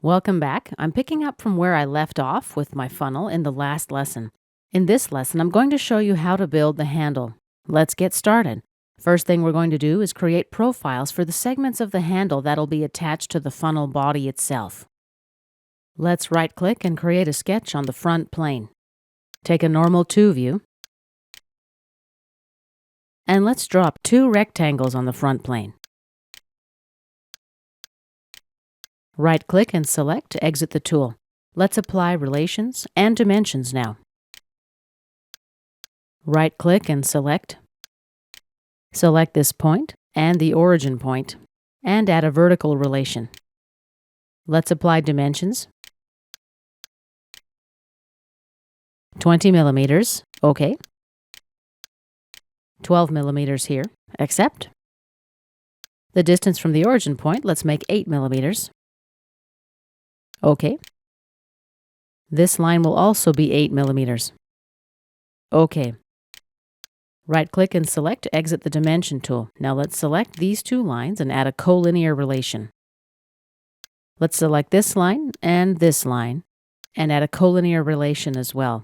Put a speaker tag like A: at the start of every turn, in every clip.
A: Welcome back. I'm picking up from where I left off with my funnel in the last lesson. In this lesson, I'm going to show you how to build the handle. Let's get started. First thing we're going to do is create profiles for the segments of the handle that'll be attached to the funnel body itself. Let's right-click and create a sketch on the front plane. Take a normal 2 view, and let's drop 2 rectangles on the front plane. Right-click and select to exit the tool. Let's apply relations and dimensions now. Right-click and select. Select this point and the origin point, and add a vertical relation. Let's apply dimensions. 20 millimeters, OK. 12 millimeters here, accept. The distance from the origin point, let's make 8 millimeters. OK. This line will also be 8 millimeters. OK. Right-click and select to exit the dimension tool. Now let's select these 2 lines and add a collinear relation. Let's select this line, and add a collinear relation as well.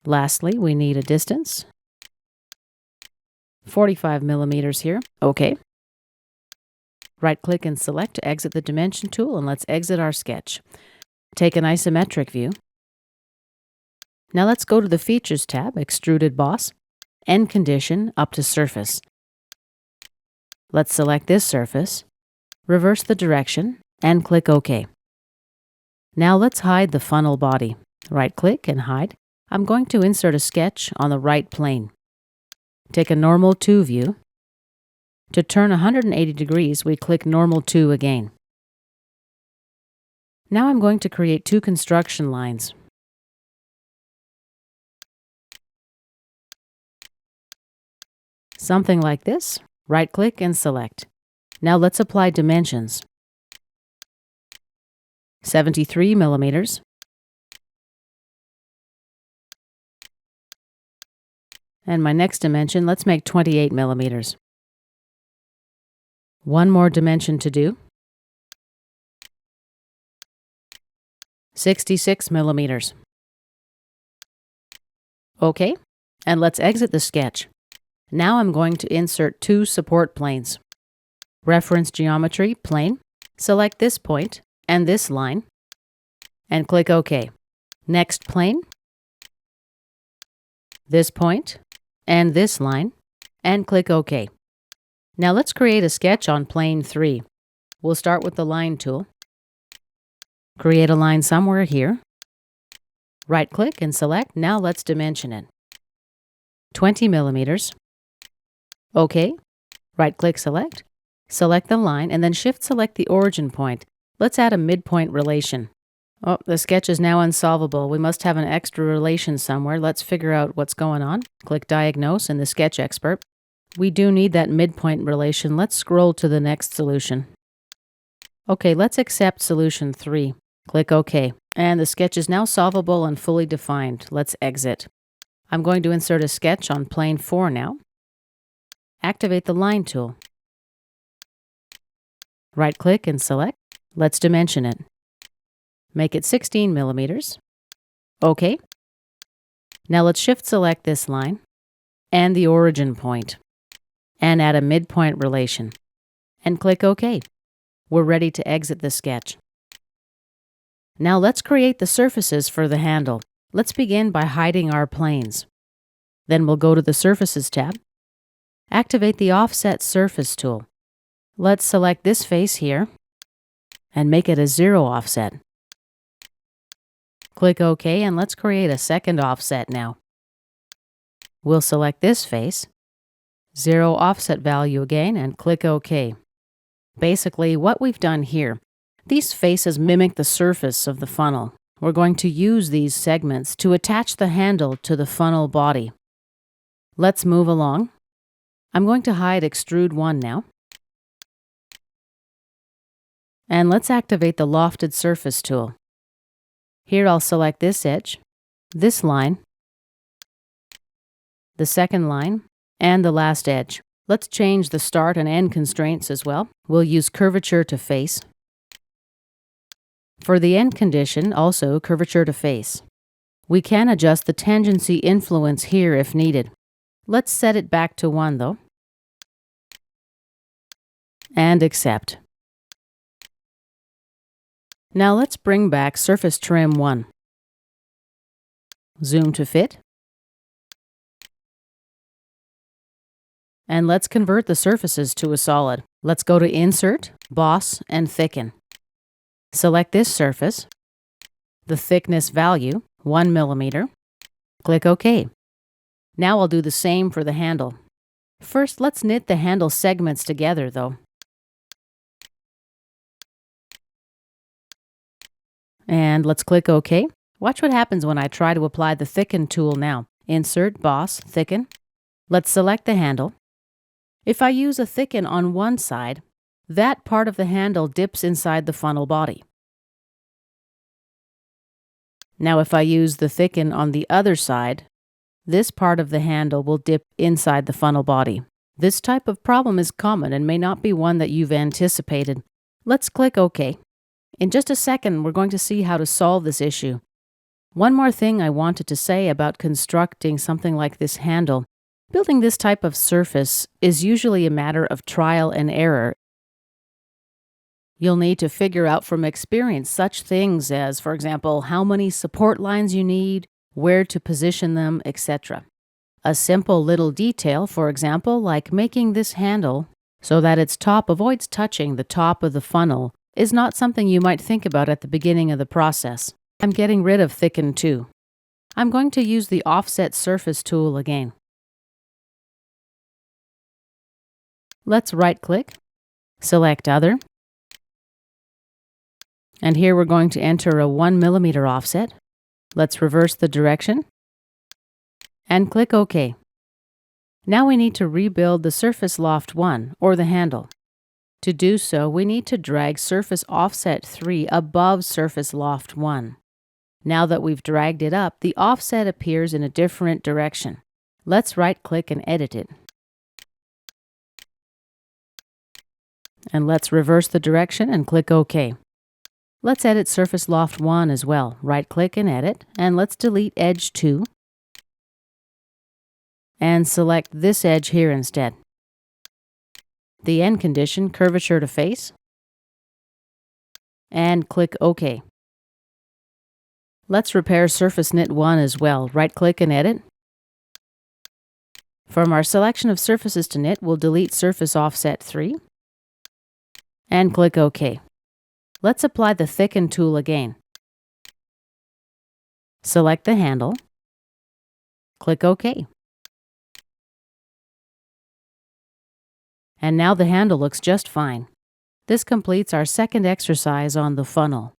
A: Lastly, we need a distance. 45 millimeters here. OK. Right-click and select to exit the dimension tool, and let's exit our sketch. Take an isometric view. Now let's go to the Features tab, Extruded Boss, End Condition up to Surface. Let's select this surface, reverse the direction, and click OK. Now let's hide the funnel body. Right-click and hide. I'm going to insert a sketch on the right plane. Take a normal 2 view. To turn 180 degrees, we click normal 2 again. Now I'm going to create 2 construction lines. Something like this. Right-click and select. Now let's apply dimensions. 73 millimeters. And my next dimension, let's make 28 millimeters. One more dimension to do. 66 millimeters. OK, and let's exit the sketch. Now I'm going to insert 2 support planes. Reference geometry, plane. Select this point and this line, and click OK. Next plane. This point and this line, and click OK. Now let's create a sketch on plane 3. We'll start with the line tool. Create a line somewhere here. Right-click and select. Now let's dimension it. 20 millimeters. OK. Right-click, select. Select the line, and then Shift-select the origin point. Let's add a midpoint relation. Oh, the sketch is now unsolvable. We must have an extra relation somewhere. Let's figure out what's going on. Click Diagnose in the Sketch Expert. We do need that midpoint relation. Let's scroll to the next solution. OK, let's accept solution 3. Click OK. And the sketch is now solvable and fully defined. Let's exit. I'm going to insert a sketch on plane 4 now. Activate the line tool. Right-click and select. Let's dimension it. Make it 16 millimeters. OK. Now let's Shift-select this line and the origin point, and add a midpoint relation, and click OK. We're ready to exit the sketch. Now let's create the surfaces for the handle. Let's begin by hiding our planes. Then we'll go to the Surfaces tab. Activate the Offset Surface tool. Let's select this face here and make it a 0 offset. Click OK, and let's create a second offset now. We'll select this face, 0 offset value again, and click OK. Basically, what we've done here, these faces mimic the surface of the funnel. We're going to use these segments to attach the handle to the funnel body. Let's move along. I'm going to hide Extrude 1 now. And let's activate the Lofted Surface tool. Here I'll select this edge, this line, the second line, and the last edge. Let's change the start and end constraints as well. We'll use curvature to face. For the end condition, also curvature to face. We can adjust the tangency influence here if needed. Let's set it back to 1 though. And accept. Now let's bring back surface trim 1. Zoom to fit. And let's convert the surfaces to a solid. Let's go to Insert, Boss, and Thicken. Select this surface, the thickness value, 1 millimeter. Click OK. Now I'll do the same for the handle. First, let's knit the handle segments together though. And let's click OK. Watch what happens when I try to apply the Thickened tool now. Insert, Boss, Thicken. Let's select the handle. If I use a thicken on one side, that part of the handle dips inside the funnel body. Now if I use the thicken on the other side, this part of the handle will dip inside the funnel body. This type of problem is common and may not be one that you've anticipated. Let's click OK. In just a second, we're going to see how to solve this issue. One more thing I wanted to say about constructing something like this handle. Building this type of surface is usually a matter of trial and error. You'll need to figure out from experience such things as, for example, how many support lines you need, where to position them, etc. A simple little detail, for example, like making this handle so that its top avoids touching the top of the funnel, is not something you might think about at the beginning of the process. I'm getting rid of Thicken too. I'm going to use the Offset Surface tool again. Let's right-click, select Other, and here we're going to enter a 1 millimeter offset. Let's reverse the direction and click OK. Now we need to rebuild the surface Loft 1, or the handle. To do so, we need to drag surface offset 3 above surface Loft 1. Now that we've dragged it up, the offset appears in a different direction. Let's right-click and edit it. And let's reverse the direction and click OK. Let's edit surface Loft 1 as well. Right-click and edit, and let's delete edge 2. And select this edge here instead. The end condition, curvature to face. And click OK. Let's repair surface knit 1 as well. Right-click and edit. From our selection of surfaces to knit, we'll delete surface offset 3. And click OK. Let's apply the Thicken tool again. Select the handle. Click OK. And now the handle looks just fine. This completes our second exercise on the funnel.